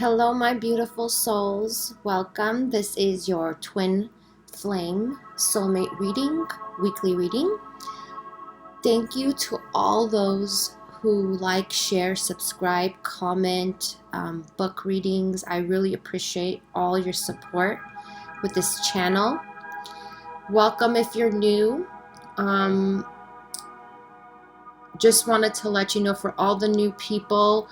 Hello, my beautiful souls. Welcome. This is your twin flame soulmate reading, weekly reading. Thank you to all those who like, share, subscribe, comment, book readings. I really appreciate all your support with this channel. Welcome if you're new. Just wanted to let you know, for all the new people,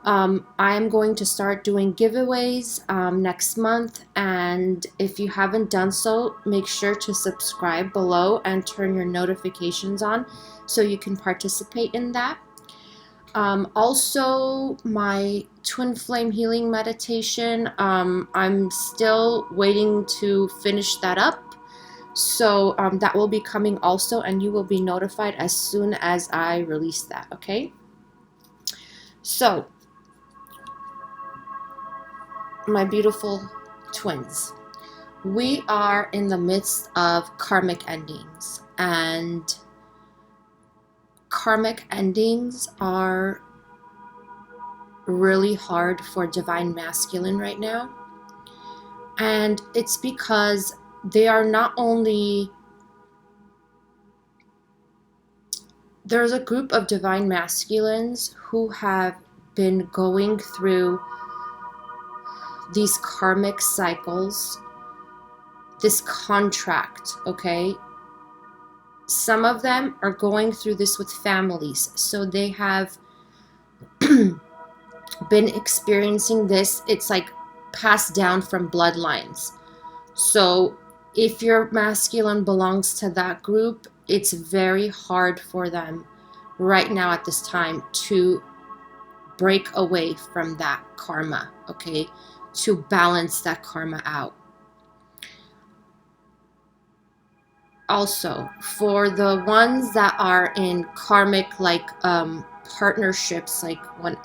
I am going to start doing giveaways next month, and if you haven't done so, make sure to subscribe below and turn your notifications on so you can participate in that. Also, my twin flame healing meditation, I'm still waiting to finish that up. So that will be coming also, and you will be notified as soon as I release that, okay? So, my beautiful twins, we are in the midst of karmic endings, and karmic endings are really hard for divine masculine right now. And it's because they are not only, there's a group of divine masculines who have been going through these karmic cycles, this contract, okay? Some of them are going through this with families, so they have been experiencing this. It's like passed down from bloodlines. So if your masculine belongs to that group, it's very hard for them right now at this time to break away from that karma, okay? To balance that karma out. Also, for the ones that are in karmic, like partnerships, like when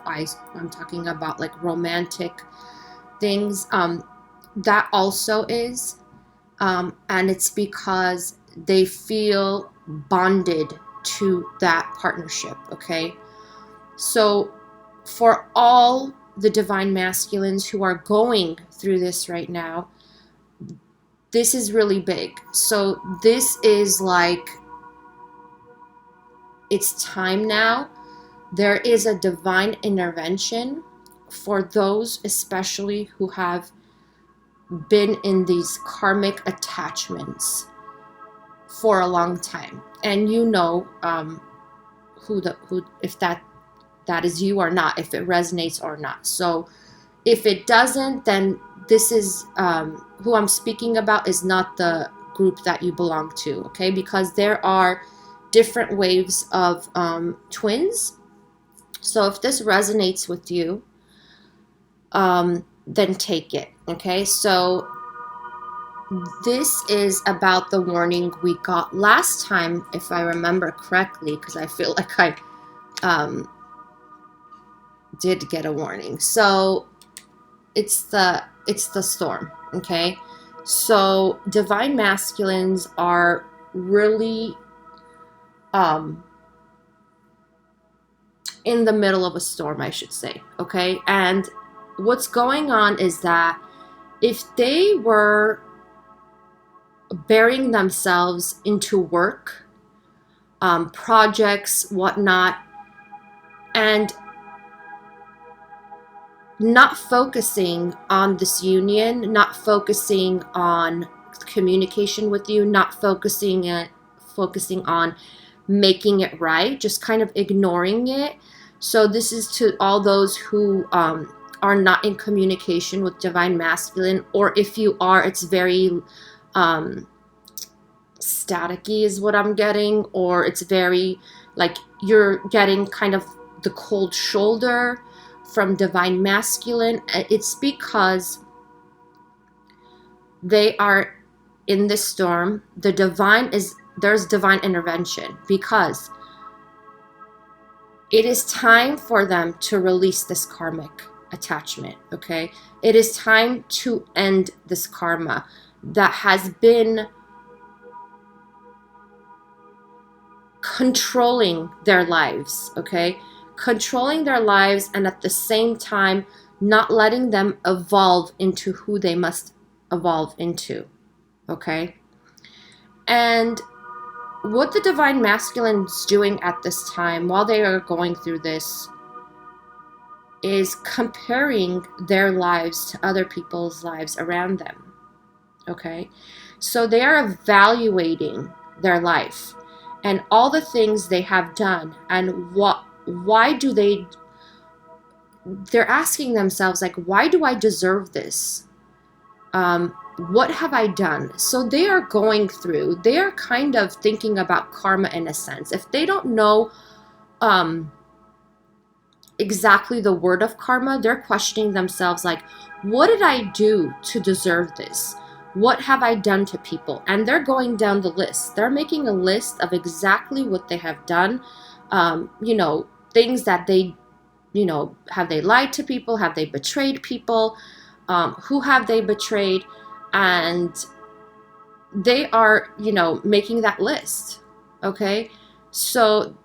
I'm talking about like romantic things, that also is, and it's because they feel bonded to that partnership, okay? So for all the divine masculines who are going through this right now, this is really big. So this is like, it's time now. There is a divine intervention for those especially who have been in these karmic attachments for a long time, and you know who if that is you or not, if it resonates or not. So if it doesn't, then this is who I'm speaking about is not the group that you belong to, okay? Because there are different waves of twins. So if this resonates with you, then take it, okay? So this is about the warning we got last time, if I remember correctly, because I feel like I did get a warning. So it's the storm, okay? So divine masculines are really in the middle of a storm, I should say, okay? And what's going on is that if they were burying themselves into work, projects, whatnot, and not focusing on this union, not focusing on communication with you, not focusing on making it right, just kind of ignoring it. So this is to all those who are not in communication with divine masculine, or if you are, it's very staticky is what I'm getting, or it's very like you're getting kind of the cold shoulder from divine masculine. It's because they are in this storm. There's divine intervention because it is time for them to release this karmic attachment, okay? It is time to end this karma that has been controlling their lives, okay? Controlling their lives, and at the same time not letting them evolve into who they must evolve into, okay? And what the divine masculine is doing at this time while they are going through this is comparing their lives to other people's lives around them, okay? So they are evaluating their life and all the things they have done, and why do they're asking themselves, like, why do I deserve this? What have I done? So they are going through, they are kind of thinking about karma in a sense. If they don't know exactly the word of karma, they're questioning themselves, like, what did I do to deserve this? What have I done to people? And they're going down the list. They're making a list of exactly what they have done. Things that they, have they lied to people? Have they betrayed people? Who have they betrayed? And they are, making that list. Okay. So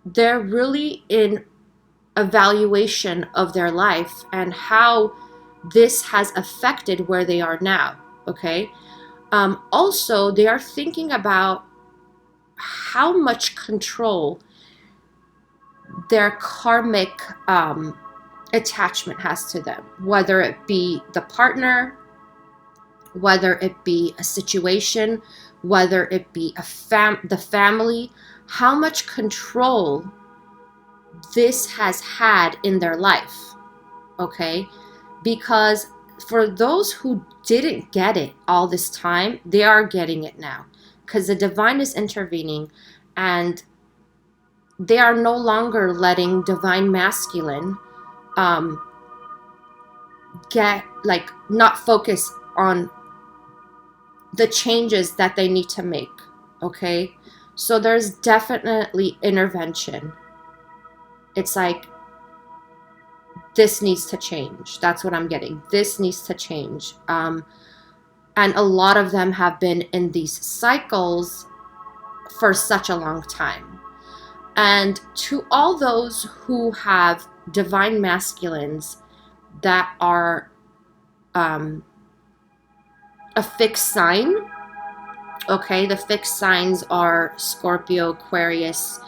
they're really in evaluation of their life and how this has affected where they are now. Okay. Also, they are thinking about how much control their karmic attachment has to them, whether it be the partner, whether it be a situation, whether it be the family, how much control this has had in their life, okay? Because for those who didn't get it all this time, they are getting it now, because the divine is intervening, and they are no longer letting divine masculine not focus on the changes that they need to make, okay? So there's definitely intervention. It's like, this needs to change. That's what I'm getting. This needs to change. And a lot of them have been in these cycles for such a long time. And to all those who have divine masculines that are a fixed sign, okay, the fixed signs are Scorpio, Aquarius,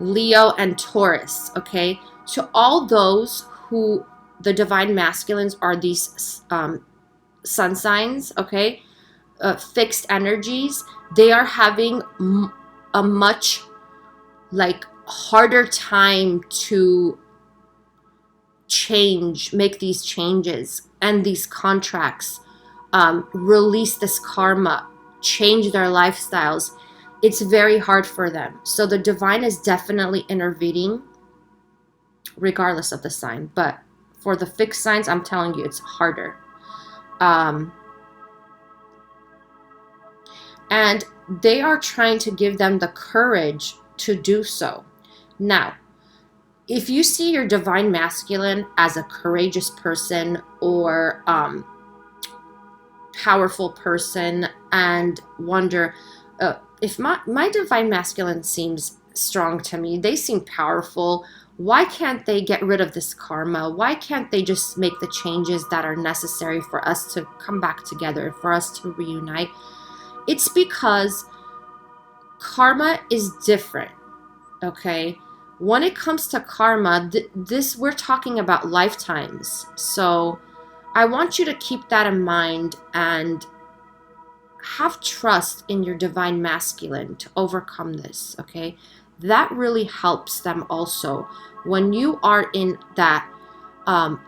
Leo, and Taurus, okay? To all those who the divine masculines are these sun signs, okay, fixed energies, they are having a much harder time to make these changes and these contracts, release this karma, change their lifestyles. It's very hard for them. So the divine is definitely intervening regardless of the sign. But for the fixed signs, I'm telling you, it's harder. And they are trying to give them the courage to do so. Now, if you see your divine masculine as a courageous person or powerful person and wonder, if my divine masculine seems strong to me, they seem powerful, why can't they get rid of this karma? Why can't they just make the changes that are necessary for us to come back together, for us to reunite? It's because karma is different, okay? When it comes to karma, we're talking about lifetimes. So I want you to keep that in mind and have trust in your divine masculine to overcome this, okay? That really helps them also. When you are in that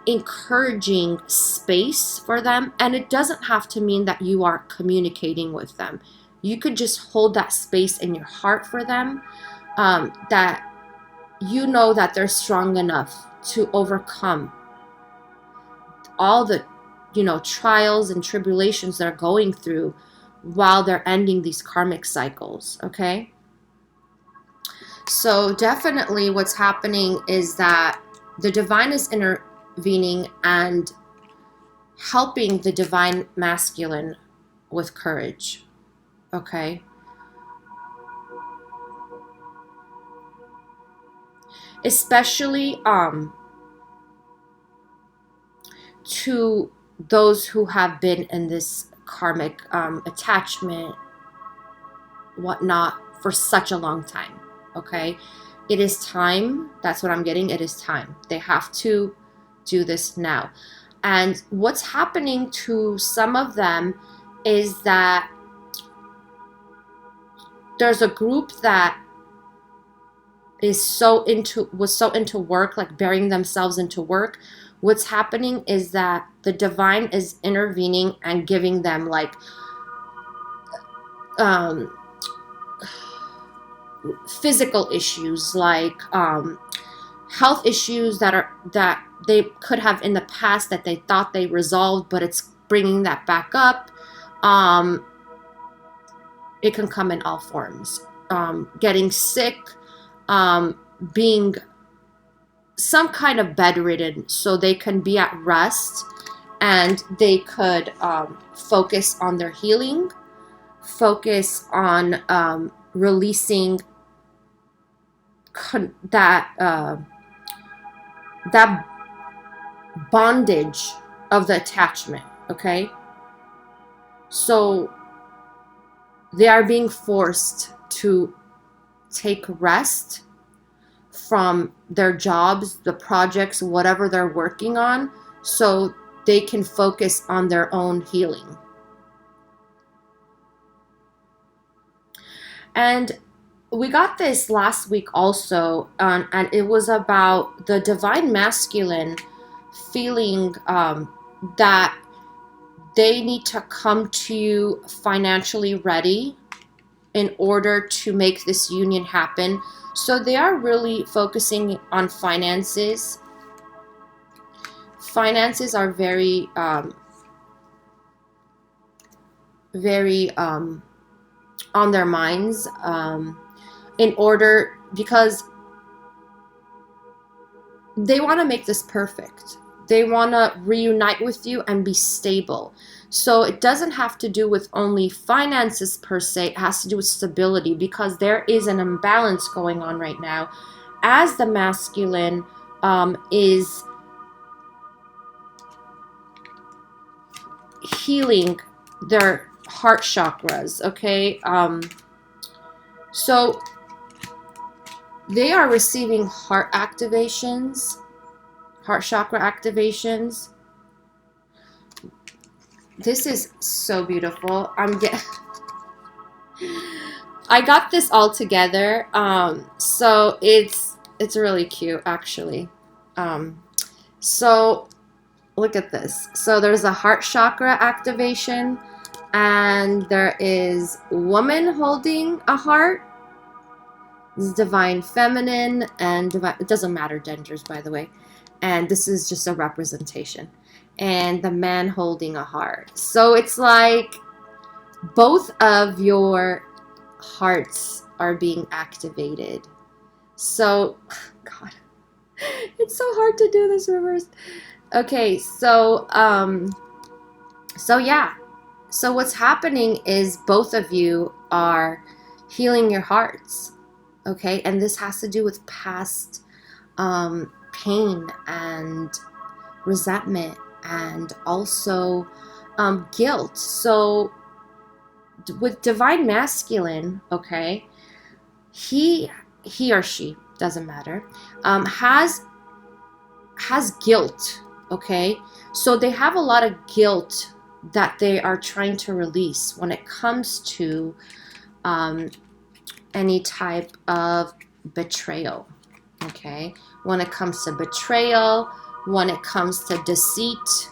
encouraging space for them, and it doesn't have to mean that you are communicating with them. You could just hold that space in your heart for them, that you know that they're strong enough to overcome all the trials and tribulations they're going through while they're ending these karmic cycles, okay? So definitely what's happening is that the divine is intervening and helping the divine masculine with courage, okay? Especially to those who have been in this karmic attachment, whatnot, for such a long time. Okay, it is time. That's what I'm getting. It is time. They have to do this now. And what's happening to some of them is that there's a group that was so into work, like burying themselves into work. What's happening is that the divine is intervening and giving them like physical issues, like health issues that they could have in the past that they thought they resolved, but it's bringing that back up. It can come in all forms. Getting sick, being some kind of bedridden, so they can be at rest and they could focus on their healing, focus on releasing that bondage of the attachment. Okay, so they are being forced to take rest from their jobs, the projects, whatever they're working on, so they can focus on their own healing. And we got this last week also, and it was about the divine masculine feeling that they need to come to you financially ready in order to make this union happen. So they are really focusing on finances. Finances are very on their minds, because they want to make this perfect. They want to reunite with you and be stable. So it doesn't have to do with only finances per se. It has to do with stability, because there is an imbalance going on right now as the masculine is healing their heart chakras. Okay, so they are receiving heart activations, heart chakra activations. This is so beautiful. I got this all together. So it's really cute, actually. So look at this. So there's a heart chakra activation, and there is woman holding a heart. This is divine feminine and divine. It doesn't matter genders, by the way. And this is just a representation. And the man holding a heart. So it's like both of your hearts are being activated. So, God, it's so hard to do this reverse. Okay, so yeah. So what's happening is both of you are healing your hearts. Okay, and this has to do with past pain and resentment, and also guilt. So with divine masculine, okay, he or she, doesn't matter, has guilt. Okay, so they have a lot of guilt that they are trying to release when it comes to any type of betrayal. Okay, when it comes to betrayal, when it comes to deceit.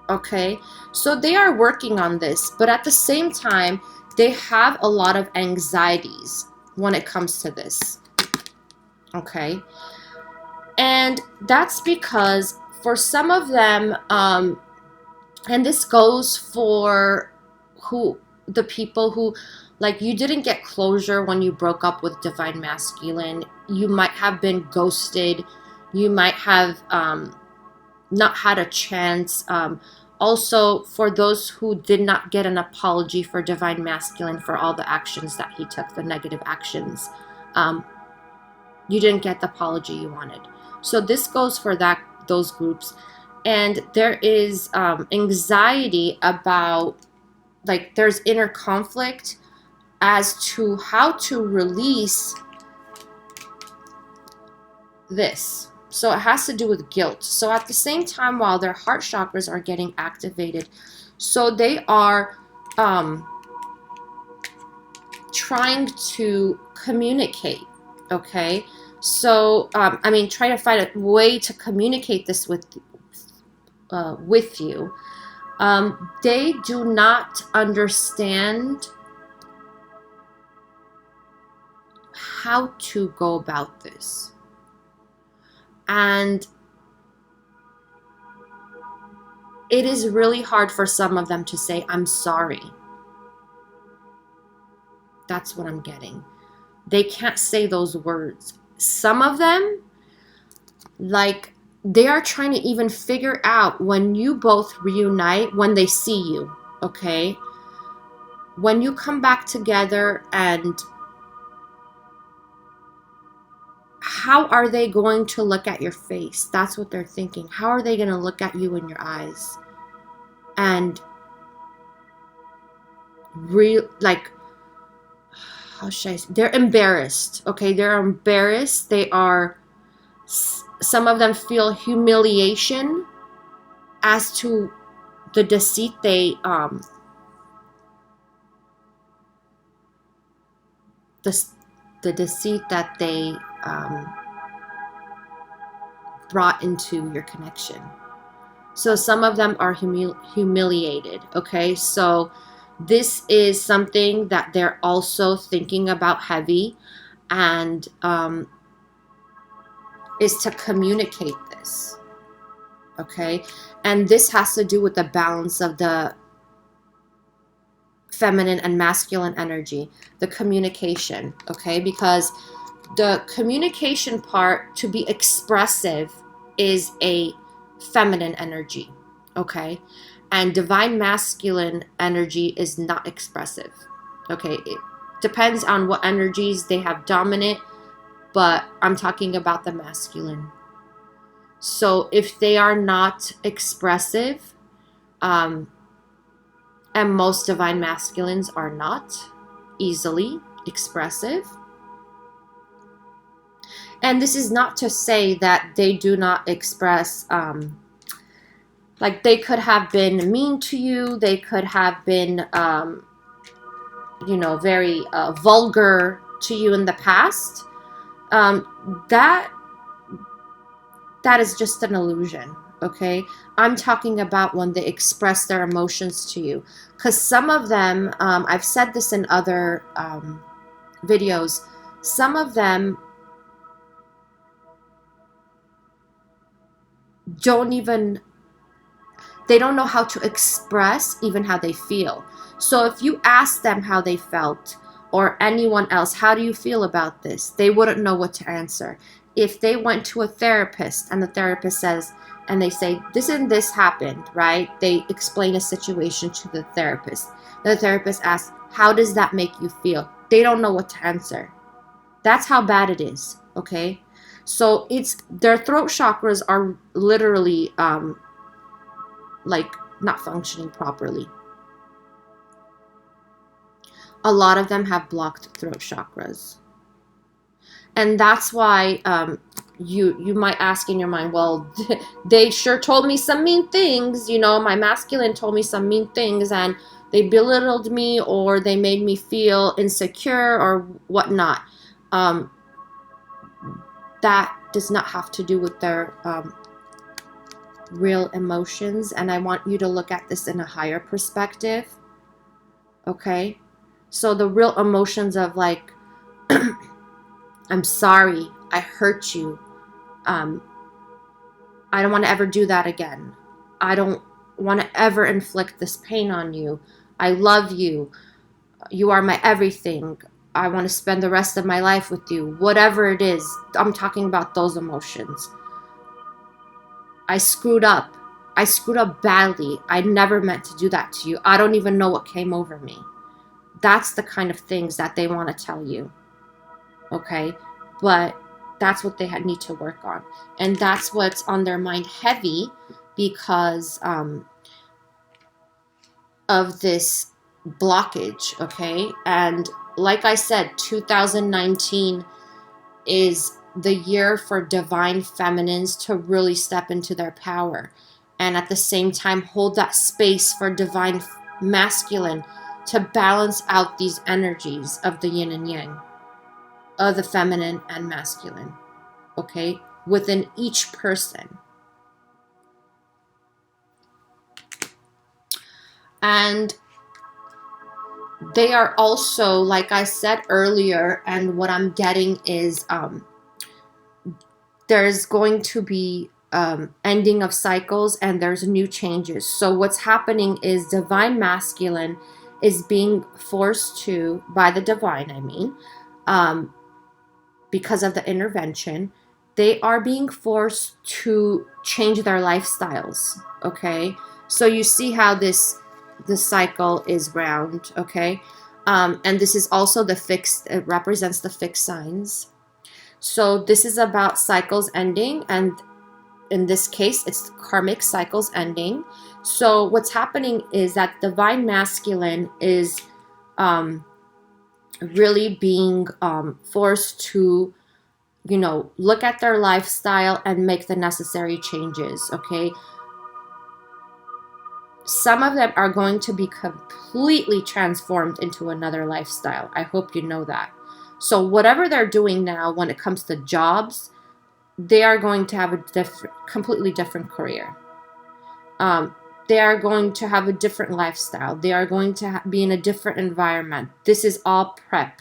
Okay, so they are working on this, but at the same time, they have a lot of anxieties when it comes to this. Okay, and that's because for some of them, and this goes for the people who, like, you didn't get closure when you broke up with divine masculine. You might have been ghosted. You might have not had a chance. Also, for those who did not get an apology for divine masculine for all the actions that he took, the negative actions, you didn't get the apology you wanted. So this goes for those groups. And there is anxiety about, like, there's inner conflict as to how to release this. So it has to do with guilt. So at the same time, while their heart chakras are getting activated, so they are trying to communicate, okay? So, I mean, try to find a way to communicate this with you. They do not understand how to go about this. And it is really hard for some of them to say, I'm sorry. That's what I'm getting. They can't say those words. Some of them, like, they are trying to even figure out when you both reunite, when they see you, okay? When you come back together, and how are they going to look at your face? That's what they're thinking. How are they going to look at you in your eyes? And like, how should I say? They're embarrassed, okay? They're embarrassed. They are, some of them feel humiliation as to the deceit they, the deceit that they brought into your connection. So some of them are humiliated, okay? So this is something that they're also thinking about heavy, and is to communicate this, okay? And this has to do with the balance of the feminine and masculine energy, the communication, okay? Because the communication part, to be expressive, is a feminine energy, okay? And divine masculine energy is not expressive, okay? It depends on what energies they have dominant, but I'm talking about the masculine. So if they are not expressive, and most divine masculines are not easily expressive. And this is not to say that they do not express, like, they could have been mean to you, they could have been, you know, very vulgar to you in the past. That is just an illusion, okay? I'm talking about when they express their emotions to you. Because some of them, I've said this in other videos, some of them they don't know how to express even how they feel. So if you ask them how they felt, or anyone else, how do you feel about this? They wouldn't know what to answer. If they went to a therapist and the therapist says, and they say, this and this happened, right? They explain a situation to the therapist. The therapist asks, how does that make you feel? They don't know what to answer. That's how bad it is, okay? So it's, their throat chakras are literally like not functioning properly. A lot of them have blocked throat chakras. And that's why you might ask in your mind, well, they sure told me some mean things, you know, my masculine told me some mean things, and they belittled me, or they made me feel insecure or whatnot. That does not have to do with their real emotions. And I want you to look at this in a higher perspective, okay? So the real emotions of, like, I'm sorry, I hurt you. I don't want to ever do that again. I don't want to ever inflict this pain on you. I love you. You are my everything. I want to spend the rest of my life with you. Whatever it is, I'm talking about those emotions. I screwed up. I screwed up badly. I never meant to do that to you. I don't even know what came over me. That's the kind of things that they want to tell you, okay? But that's what they need to work on. And that's what's on their mind heavy, because of this blockage, okay? And like I said, 2019 is the year for divine feminines to really step into their power, and at the same time hold that space for divine masculine to balance out these energies of the yin and yang, of the feminine and masculine, okay, within each person. And they are also, like I said earlier, and what I'm getting is there's going to be ending of cycles, and there's new changes. So what's happening is divine masculine is being forced to, by the divine, I mean, because of the intervention, they are being forced to change their lifestyles, okay? So you see how the cycle is round, okay? And this is also the fixed, it represents the fixed signs. So this is about cycles ending, and in this case, it's karmic cycles ending. So what's happening is that divine masculine is really being forced to, you know, look at their lifestyle and make the necessary changes, okay? Some of them are going to be completely transformed into another lifestyle. I hope you know that. So whatever they're doing now when it comes to jobs, they are going to have a completely different career. They are going to have a different lifestyle. They are going to be in a different environment. This is all prep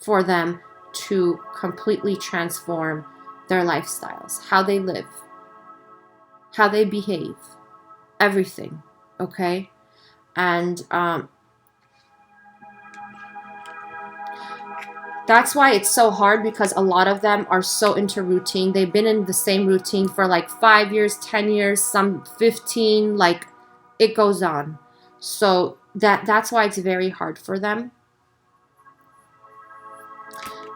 for them to completely transform their lifestyles, how they live, how they behave, everything, okay? And that's why it's so hard, because a lot of them are so into routine. They've been in the same routine for like 5 years, 10 years, some 15, like it goes on. So that's why it's very hard for them.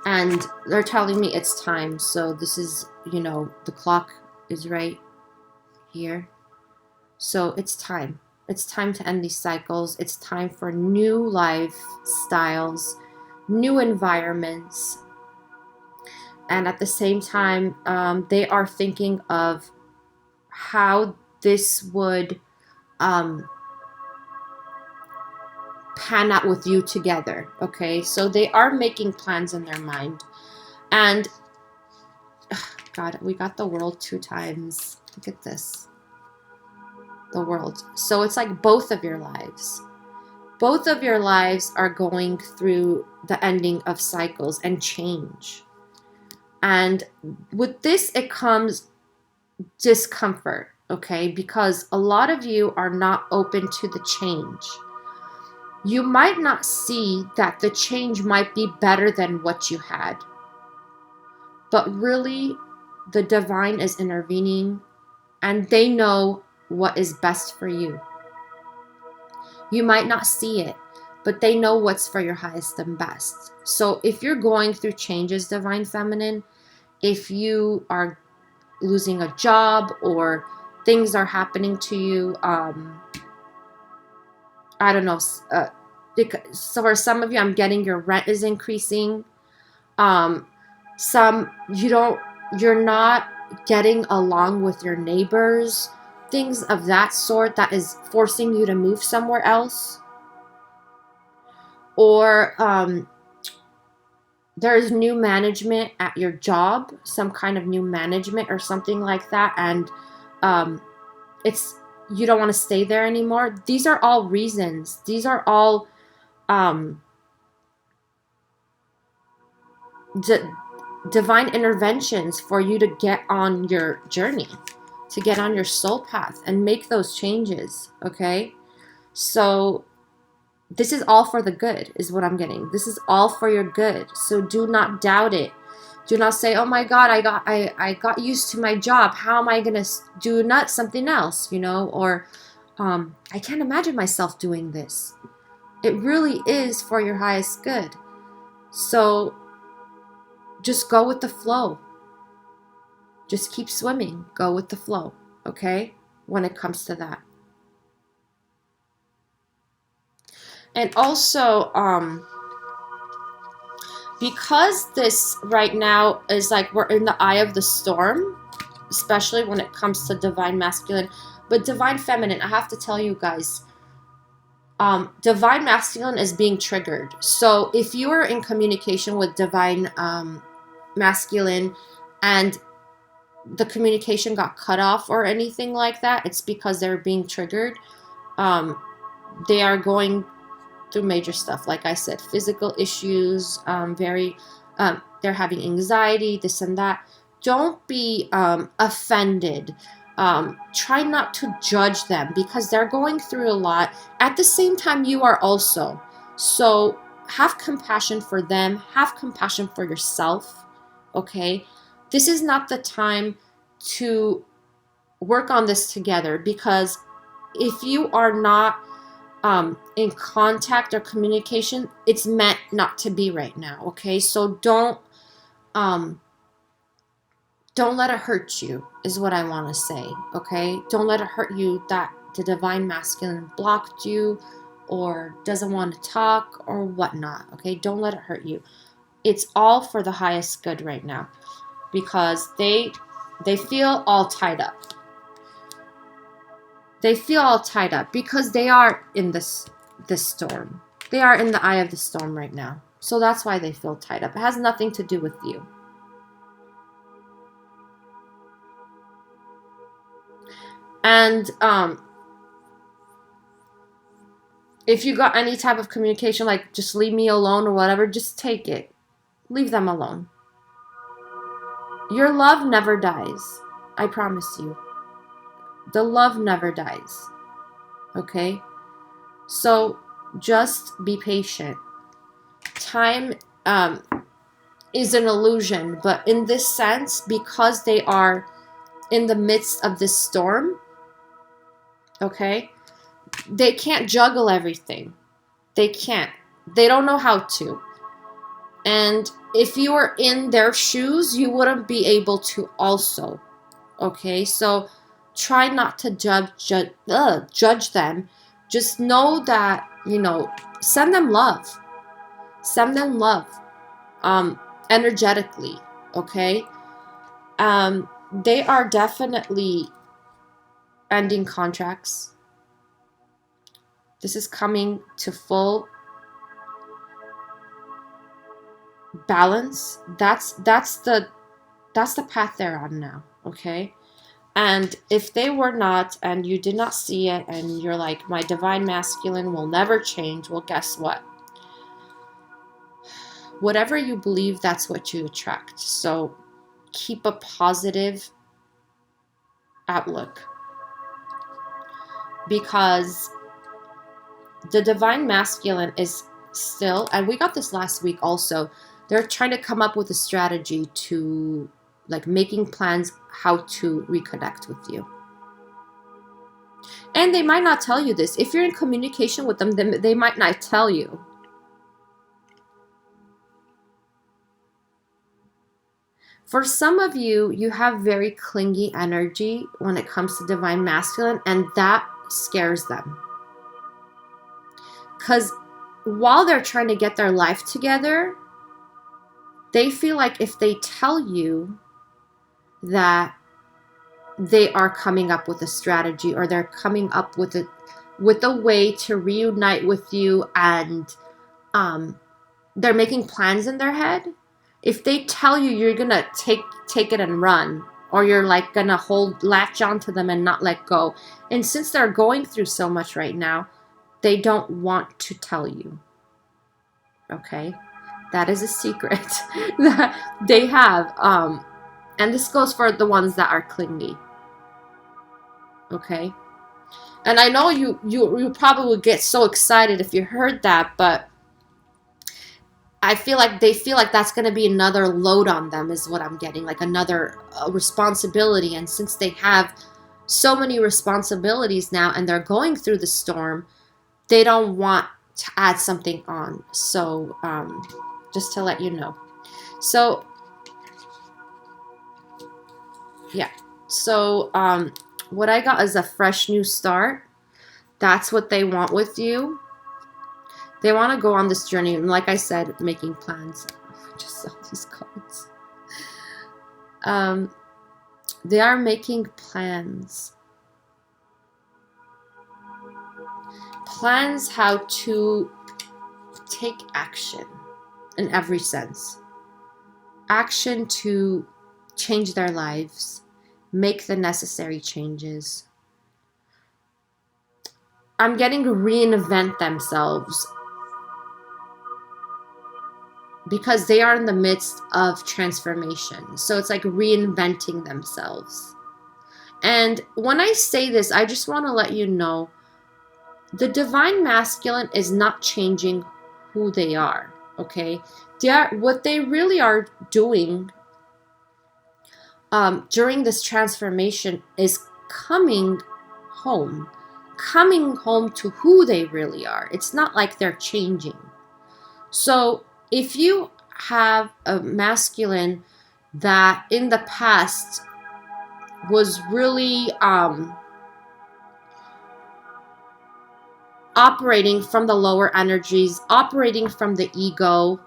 And they're telling me it's time. So this is, you know, the clock is right here. So it's time. It's time to end these cycles. It's time for new lifestyles, new environments. And at the same time, they are thinking of how this would pan out with you together, okay? So they are making plans in their mind. And, God, we got the world 2 times. Look at this. The world. So it's like both of your lives. Both of your lives are going through the ending of cycles and change. And with this, it comes discomfort, okay? Because a lot of you are not open to the change. You might not see that the change might be better than what you had. But really, the divine is intervening, and they know what is best for you. You might not see it, but they know what's for your highest and best. So if you're going through changes, divine feminine, if you are losing a job or things are happening to you, I don't know, so for some of you, I'm getting your rent is increasing. You're not getting along with your neighbors, things of that sort that is forcing you to move somewhere else. Or there's new management at your job, some kind of new management or something like that, and you don't want to stay there anymore. These are all reasons. These are all divine interventions for you to get on your journey, to get on your soul path and make those changes, okay? So this is all for the good, is what I'm getting. This is all for your good. So do not doubt it. Do not say, oh my God, I got used to my job. How am I going to do something else, you know? Or I can't imagine myself doing this. It really is for your highest good. So just go with the flow. Just keep swimming. Go with the flow. okay, when it comes to that. And also, because this right now is like we're in the eye of the storm, especially when it comes to divine masculine, but divine feminine, I have to tell you guys, divine masculine is being triggered. So if you are in communication with divine masculine and the communication got cut off or anything like that, it's because they're being triggered. They are going through major stuff, like I said, physical issues, they're having anxiety, this and that. Don't be offended. Try not to judge them because they're going through a lot. At the same time, you are also. So have compassion for them. Have compassion for yourself. Okay? This is not the time to work on this together, because if you are not in contact or communication, it's meant not to be right now. Okay? So don't let it hurt you, is what I want to say, okay? Don't let it hurt you that the divine masculine blocked you or doesn't want to talk or whatnot, okay? Don't let it hurt you. It's all for the highest good right now, because they feel all tied up. They feel all tied up because they are in this storm. They are in the eye of the storm right now. So that's why they feel tied up. It has nothing to do with you. And if you got any type of communication, like just leave me alone or whatever, just take it. Leave them alone. Your love never dies. I promise you. The love never dies. Okay? So just be patient. Time is an illusion, but in this sense, because they are in the midst of this storm, okay, they can't juggle everything. They can't. They don't know how to. And if you were in their shoes, you wouldn't be able to also. Okay, so try not to judge them. Just know that, send them love. Send them love. Energetically. Okay. They are definitely ending contracts. This is coming to full balance. That's the path they're on now, okay? And if they were not, and you did not see it, and you're like, my divine masculine will never change, well, guess what? Whatever you believe, that's what you attract. So keep a positive outlook, because the divine masculine is still, and we got this last week also, they're trying to come up with a strategy to, like, making plans how to reconnect with you. And they might not tell you this. If you're in communication with them, then they might not tell you. For some of you, you have very clingy energy when it comes to divine masculine, and that scares them. Because while they're trying to get their life together, they feel like if they tell you that they are coming up with a strategy, or they're coming up with a way to reunite with you, and they're making plans in their head, if they tell you, you're gonna take it and run, or you're like gonna latch onto them and not let go. And since they're going through so much right now, they don't want to tell you. Okay? That is a secret that they have. And this goes for the ones that are clingy. Okay? And I know you probably would get so excited if you heard that, but I feel like they feel like that's going to be another load on them, is what I'm getting, like another responsibility. And since they have so many responsibilities now and they're going through the storm, they don't want to add something on. So just to let you know. So yeah. So what I got is a fresh new start. That's what they want with you. They want to go on this journey, and like I said, making plans. Just saw these cards. They are making plans. Plans how to take action in every sense. Action to change their lives, make the necessary changes. I'm getting to reinvent themselves because they are in the midst of transformation. So it's like reinventing themselves. And when I say this, I just want to let you know the divine masculine is not changing who they are, okay? What they really are doing during this transformation is coming home to who they really are. It's not like they're changing. So if you have a masculine that in the past was really operating from the lower energies, operating from the ego,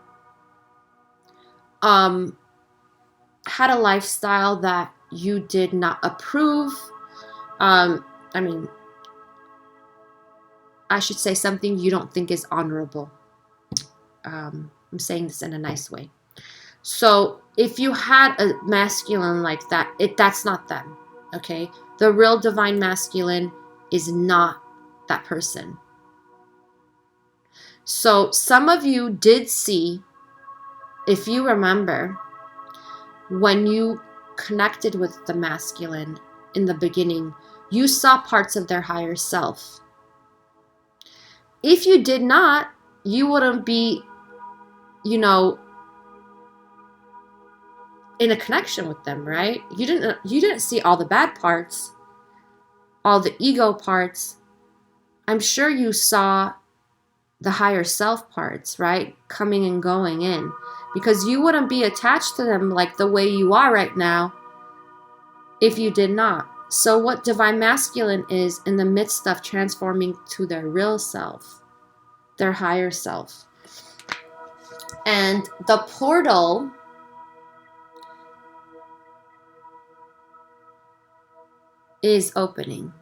had a lifestyle that you did not approve. I mean, I should say something you don't think is honorable. I'm saying this in a nice way. So if you had a masculine like that, that's not them, okay? The real divine masculine is not that person. So some of you did see, if you remember, when you connected with the masculine in the beginning, you saw parts of their higher self. If you did not, you wouldn't be, you know, in a connection with them, right? You didn't see all the bad parts, all the ego parts. I'm sure you saw the higher self parts, right? Coming and going in, because you wouldn't be attached to them like the way you are right now if you did not. So what divine masculine is in the midst of transforming to their real self, their higher self. And the portal is opening.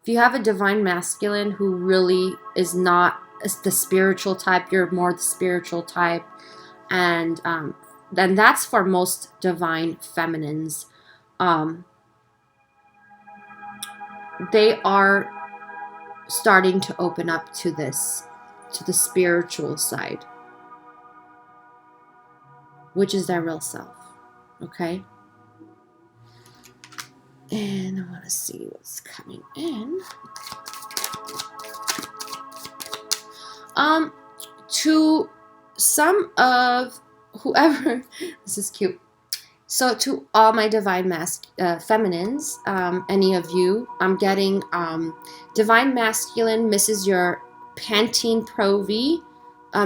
If you have a divine masculine who really is not the spiritual type, you're more the spiritual type, and then that's for most divine feminines. They are starting to open up to this, to the spiritual side, which is their real self, okay? And I want to see what's coming in. To some of whoever, this is cute. So to all my divine feminines, any of you, I'm getting divine masculine misses your Pantene Pro V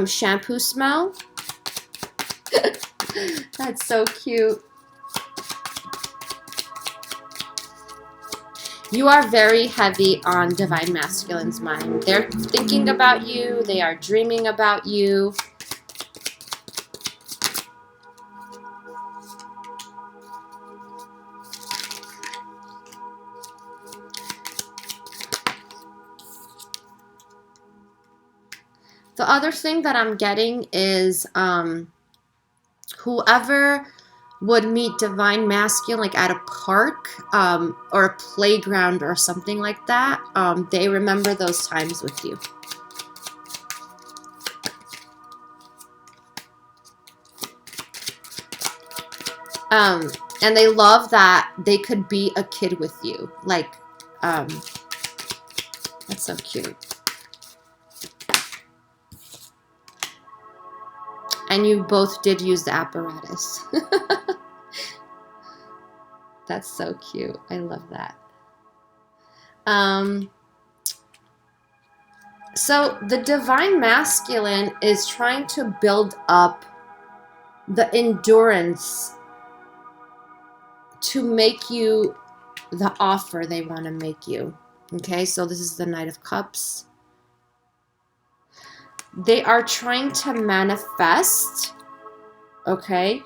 shampoo smell. That's so cute. You are very heavy on divine masculine's mind. They're thinking about you. They are dreaming about you. The other thing that I'm getting is whoever would meet divine masculine like at a park or a playground or something like that, they remember those times with you. And they love that they could be a kid with you. Like, that's so cute. And you both did use the apparatus. That's so cute. I love that. So the divine masculine is trying to build up the endurance to make you the offer they want to make you. Okay, so this is the Knight of Cups. They are trying to manifest, okay,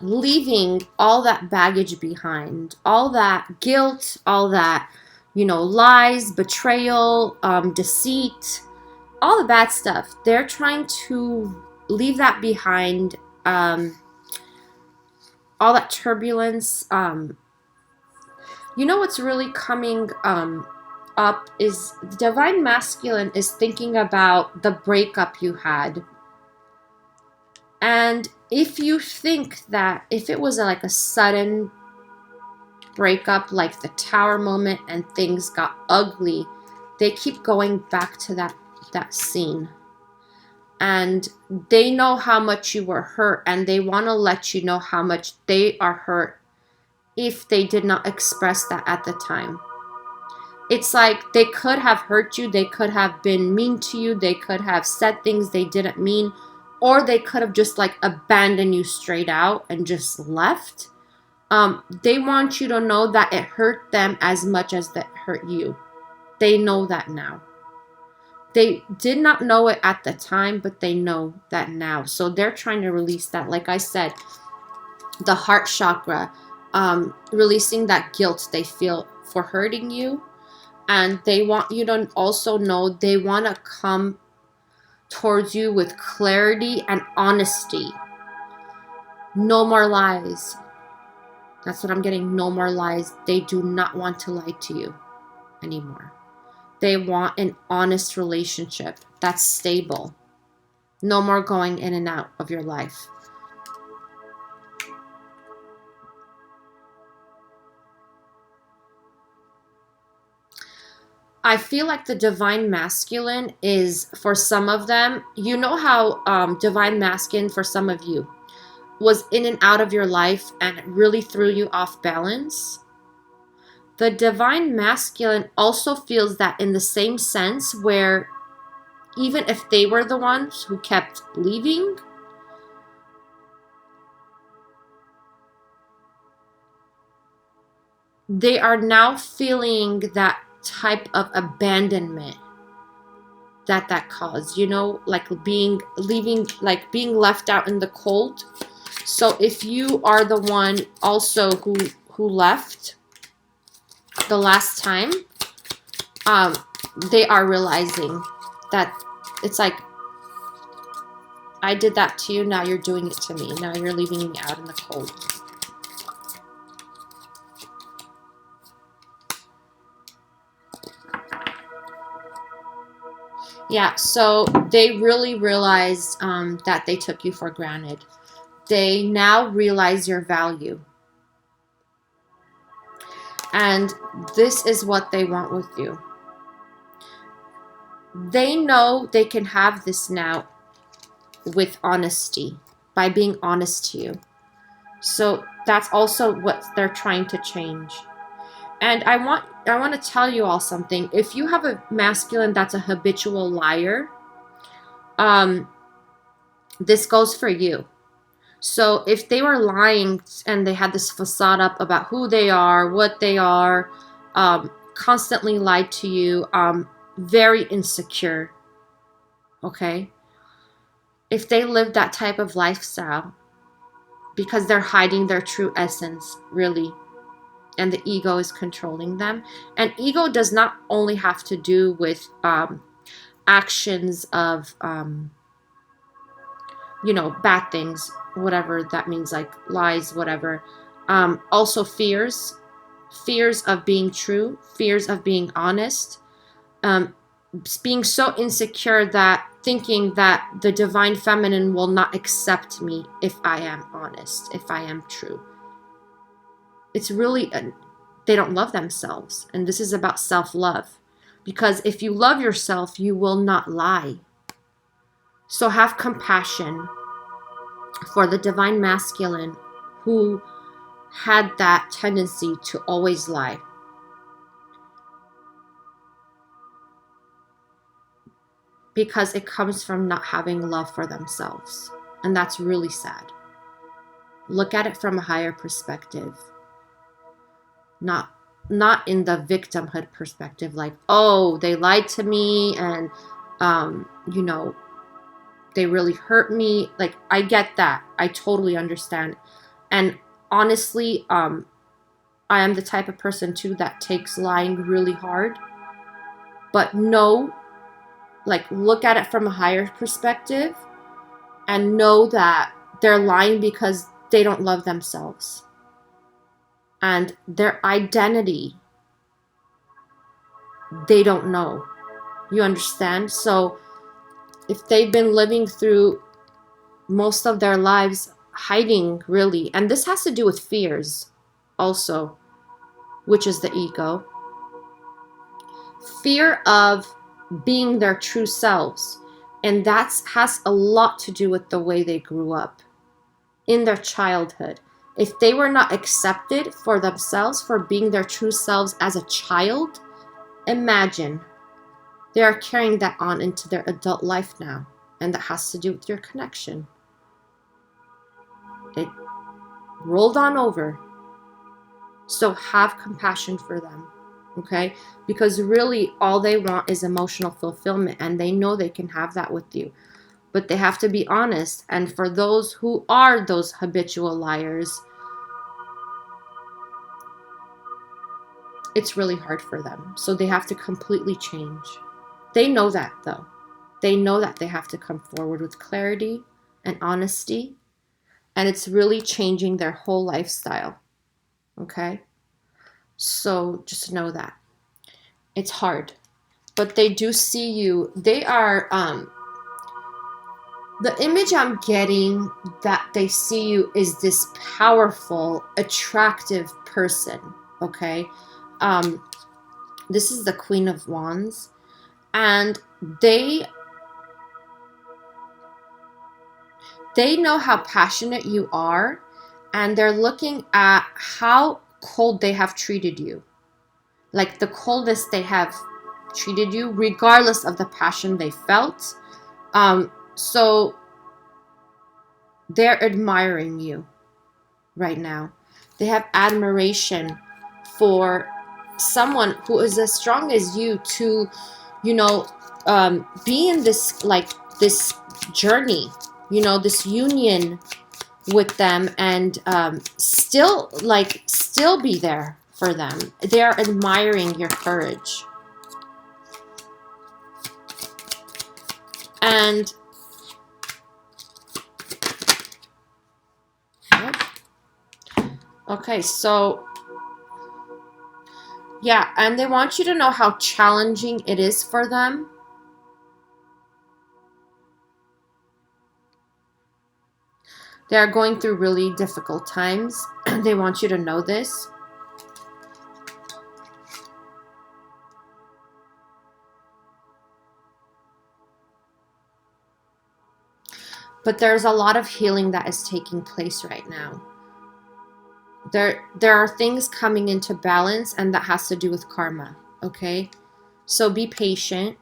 leaving all that baggage behind, all that guilt, all that, lies, betrayal, deceit, all the bad stuff. They're trying to leave that behind, all that turbulence. What's really coming up is the Divine Masculine is thinking about the breakup you had. And if you think that if it was like a sudden breakup, like the Tower moment, and things got ugly, they keep going back to that scene. And they know how much you were hurt, and they want to let you know how much they are hurt if they did not express that at the time. It's like they could have hurt you, they could have been mean to you, they could have said things they didn't mean, or they could have just like abandoned you straight out and just left. They want you to know that it hurt them as much as that hurt you. They know that now. They did not know it at the time, but they know that now. So they're trying to release that. Like I said, the heart chakra, releasing that guilt they feel for hurting you. And they want you to also know they want to come towards you with clarity and honesty. No more lies. That's what I'm getting. No more lies. They do not want to lie to you anymore. They want an honest relationship that's stable. No more going in and out of your life. I feel like the Divine Masculine is, for some of them, you know how Divine Masculine, for some of you, was in and out of your life and it really threw you off balance? The Divine Masculine also feels that in the same sense, where even if they were the ones who kept leaving, they are now feeling that type of abandonment that caused, like being left out in the cold. So if you are the one also who left the last time, they are realizing that it's like, I did that to you, now you're doing it to me. Now you're leaving me out in the cold. Yeah, so they really realized that they took you for granted. They now realize your value. And this is what they want with you. They know they can have this now with honesty, by being honest to you. So that's also what they're trying to change. And I want to tell you all something. If you have a masculine that's a habitual liar, this goes for you. So if they were lying and they had this facade up about who they are, what they are, constantly lied to you, very insecure, okay? If they live that type of lifestyle, because they're hiding their true essence, really, and the ego is controlling them. And ego does not only have to do with actions of, bad things, whatever that means, like lies, whatever. Also fears of being true, fears of being honest, being so insecure that thinking that the Divine Feminine will not accept me if I am honest, if I am true. It's really, they don't love themselves. And this is about self-love. Because if you love yourself, you will not lie. So have compassion for the Divine Masculine who had that tendency to always lie. Because it comes from not having love for themselves. And that's really sad. Look at it from a higher perspective. not in the victimhood perspective, like, oh, they lied to me and you know, they really hurt me. Like, I get that. I totally understand. And honestly, I am the type of person too that takes lying really hard. But no, like, look at it from a higher perspective and know that they're lying because they don't love themselves. And their identity, they don't know. You understand? So if they've been living through most of their lives hiding, really, and this has to do with fears also, which is the ego. Fear of being their true selves. And that has a lot to do with the way they grew up in their childhood. If they were not accepted for themselves, for being their true selves as a child, imagine they are carrying that on into their adult life now. And that has to do with your connection. It rolled on over. So have compassion for them, okay? Because really all they want is emotional fulfillment, and they know they can have that with you. But they have to be honest. And for those who are those habitual liars, it's really hard for them. So they have to completely change. They know that, though. They know that they have to come forward with clarity and honesty. And it's really changing their whole lifestyle, okay? So just know that. It's hard. But they do see you. They are, the image I'm getting that they see you is this powerful, attractive person, okay? This is the Queen of Wands. And they know how passionate you are, and they're looking at how cold they have treated you. Like the coldest they have treated you, regardless of the passion they felt. So they're admiring you right now. They have admiration for someone who is as strong as you to, you know, be in this, like, this journey, you know, this union with them, and still be there for them. They are admiring your courage. And okay, so yeah, and they want you to know how challenging it is for them. They are going through really difficult times. They want you to know this. But there's a lot of healing that is taking place right now. There are things coming into balance, and that has to do with karma, okay? So be patient.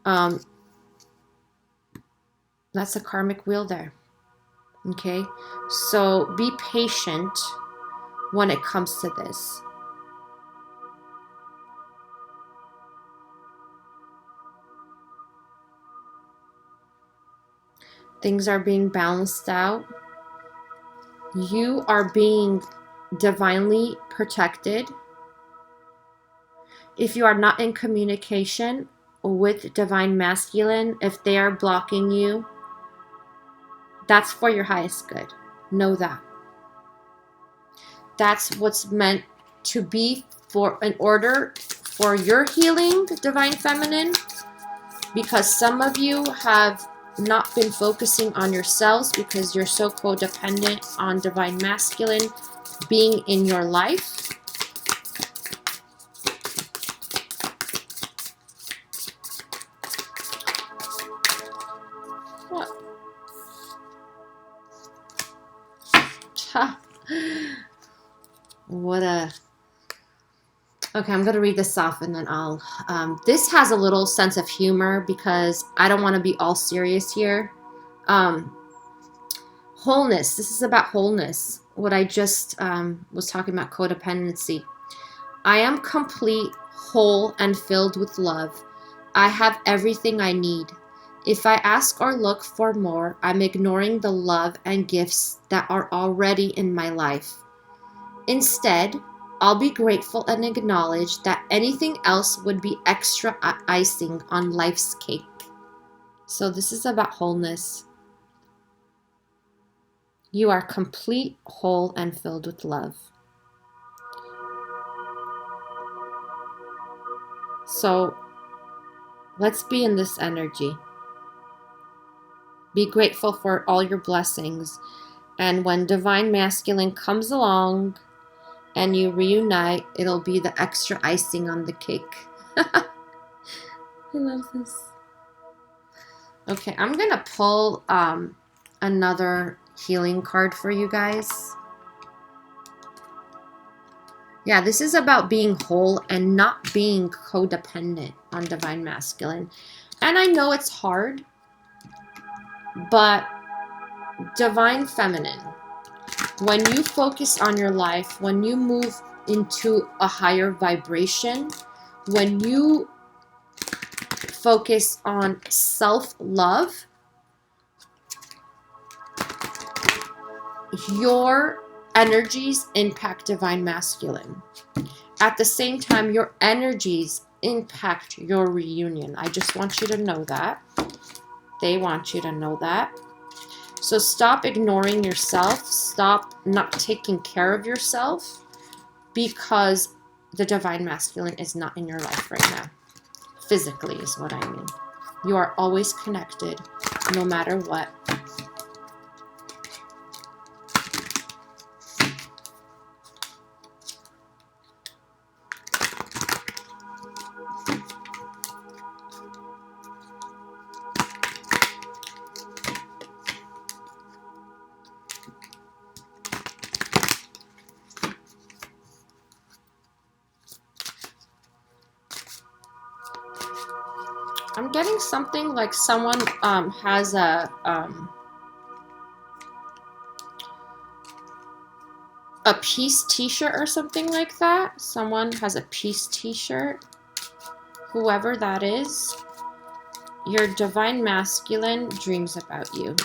That's the karmic wheel there, okay? So be patient when it comes to this. Things are being balanced out. You are being divinely protected. If you are not in communication with divine masculine, if they are blocking you, that's for your highest good. Know that. That's what's meant to be for, in order for your healing, divine feminine, because some of you have not been focusing on yourselves because you're so codependent on divine masculine being in your life. What? What a... Okay, I'm going to read this off and then I'll... this has a little sense of humor because I don't want to be all serious here. Wholeness. This is about wholeness. What I just was talking about, codependency. I am complete, whole, and filled with love. I have everything I need. If I ask or look for more, I'm ignoring the love and gifts that are already in my life. Instead, I'll be grateful and acknowledge that anything else would be extra icing on life's cake. So this is about wholeness. You are complete, whole, and filled with love. So let's be in this energy. Be grateful for all your blessings. And when Divine Masculine comes along and you reunite, it'll be the extra icing on the cake. I love this. Okay, I'm going to pull another healing card for you guys. Yeah, this is about being whole and not being codependent on Divine Masculine. And I know it's hard, but Divine Feminine, when you focus on your life, when you move into a higher vibration, when you focus on self-love, your energies impact Divine Masculine. At the same time, your energies impact your reunion. I just want you to know that. They want you to know that. So stop ignoring yourself. Stop not taking care of yourself because the Divine Masculine is not in your life right now. Physically is what I mean. You are always connected, no matter what. I'm getting something like someone has a peace t-shirt or something like that. Someone has a peace t-shirt. Whoever that is, your Divine Masculine dreams about you.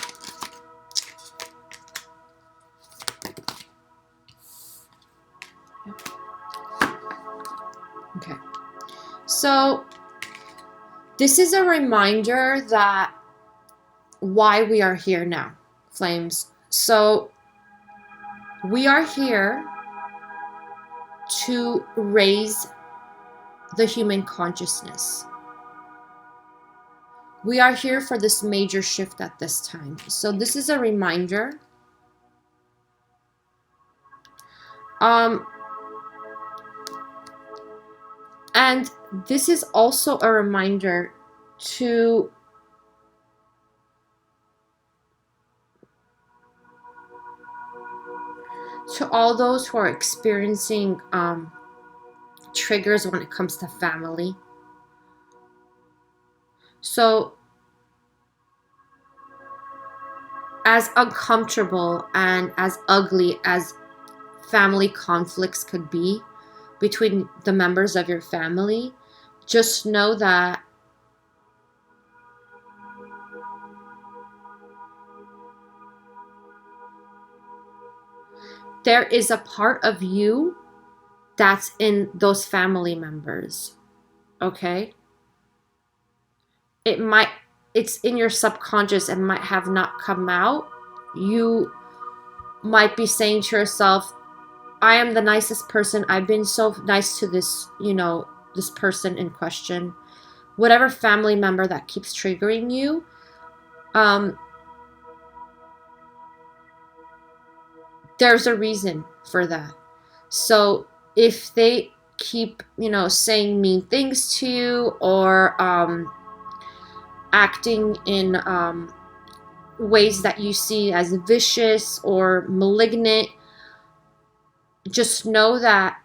Okay. So this is a reminder that why we are here now, Flames. So we are here to raise the human consciousness. We are here for this major shift at this time. So this is a reminder. And this is also a reminder to all those who are experiencing triggers when it comes to family. So as uncomfortable and as ugly as family conflicts could be between the members of your family, just know that there is a part of you that's in those family members, okay? It's in your subconscious and might have not come out. You might be saying to yourself, I am the nicest person. I've been so nice to this, this person in question. Whatever family member that keeps triggering you, there's a reason for that. So if they keep, saying mean things to you or acting in ways that you see as vicious or malignant, just know that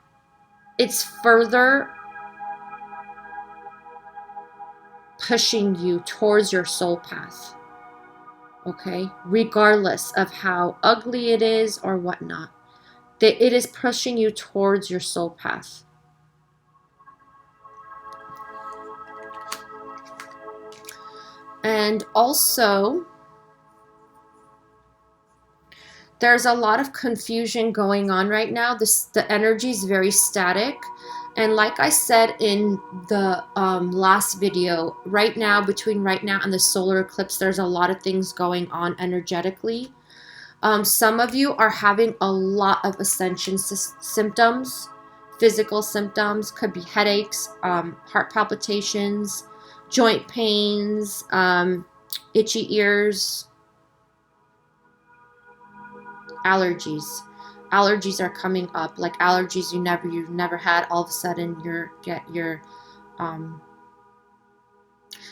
it's further pushing you towards your soul path. Okay, regardless of how ugly it is or whatnot, that it is pushing you towards your soul path. And also, there's a lot of confusion going on right now. The energy is very static. And like I said in the last video, right now, between right now and the solar eclipse, there's a lot of things going on energetically. Some of you are having a lot of ascension symptoms, physical symptoms, could be headaches, heart palpitations, joint pains, itchy ears, allergies. Allergies are coming up, like allergies you've never had. All of a sudden,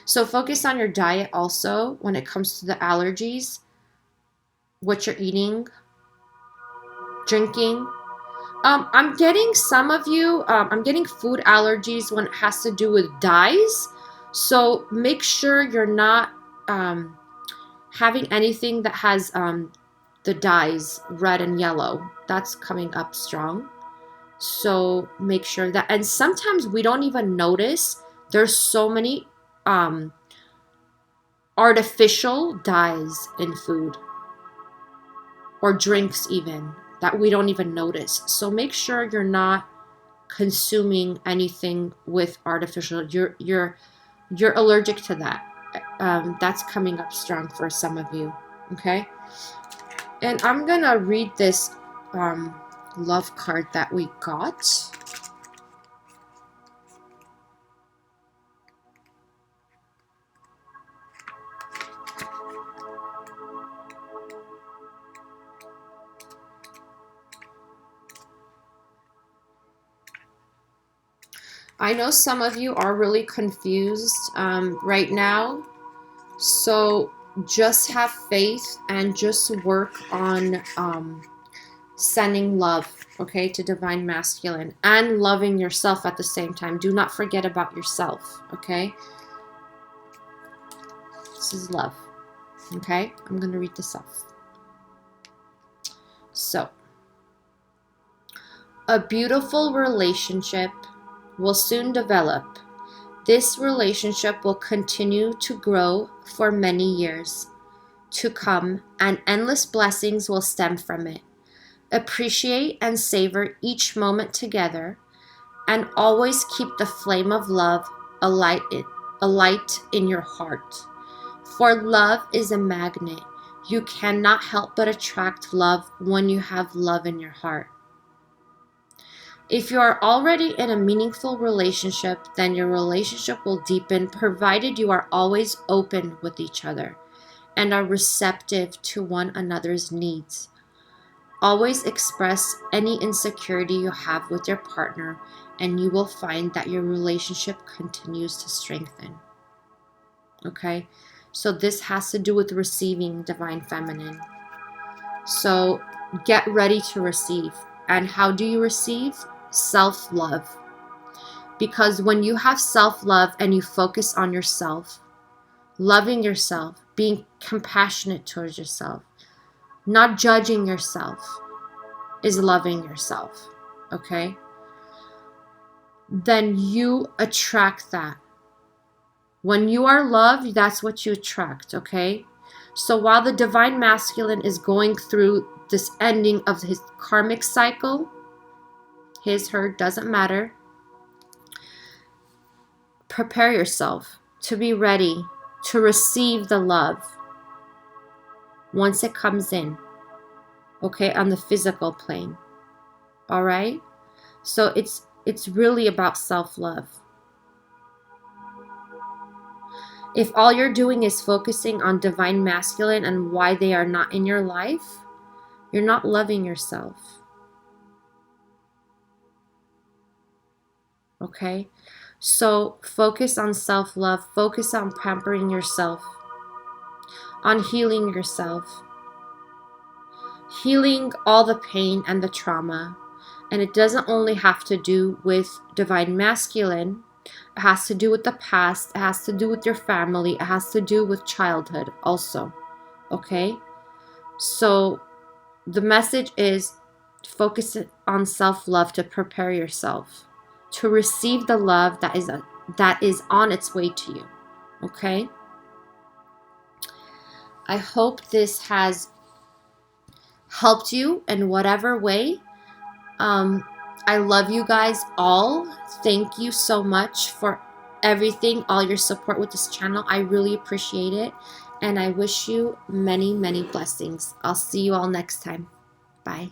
so focus on your diet also when it comes to the allergies, what you're eating, drinking. I'm getting some of you, I'm getting food allergies when it has to do with dyes. So make sure you're not having anything that has the dyes red and yellow. That's coming up strong. So make sure that, and sometimes we don't even notice there's so many artificial dyes in food or drinks even that we don't even notice. So make sure you're not consuming anything with artificial. You're allergic to that. That's coming up strong for some of you. Okay, and I'm gonna read this love card that we got. I know some of you are really confused right now, so just have faith and just work on sending love, okay, to Divine Masculine, and loving yourself at the same time. Do not forget about yourself, okay? This is love, okay? I'm going to read this off. So, a beautiful relationship will soon develop. This relationship will continue to grow for many years to come, and endless blessings will stem from it. Appreciate and savor each moment together, and always keep the flame of love alight in your heart. For love is a magnet. You cannot help but attract love when you have love in your heart. If you are already in a meaningful relationship, then your relationship will deepen, provided you are always open with each other and are receptive to one another's needs. Always express any insecurity you have with your partner, and you will find that your relationship continues to strengthen. Okay? So this has to do with receiving Divine Feminine. So get ready to receive. And how do you receive? Self-love. Because when you have self-love and you focus on yourself, loving yourself, being compassionate towards yourself, not judging yourself, is loving yourself, okay? Then you attract that. When you are loved, that's what you attract, okay? So while the Divine Masculine is going through this ending of his karmic cycle, his, her, doesn't matter, prepare yourself to be ready to receive the love once it comes in, okay, on the physical plane. All right? So it's really about self-love. If all you're doing is focusing on Divine Masculine and why they are not in your life, you're not loving yourself. Okay? So focus on self-love, focus on pampering yourself, on healing yourself, healing all the pain and the trauma. And it doesn't only have to do with Divine Masculine. It has to do with the past. It has to do with your family. It has to do with childhood also. Okay? So the message is focus on self-love to prepare yourself to receive the love that is on its way to you. Okay? I hope this has helped you in whatever way. I love you guys all. Thank you so much for everything, all your support with this channel. I really appreciate it. And I wish you many, many blessings. I'll see you all next time. Bye.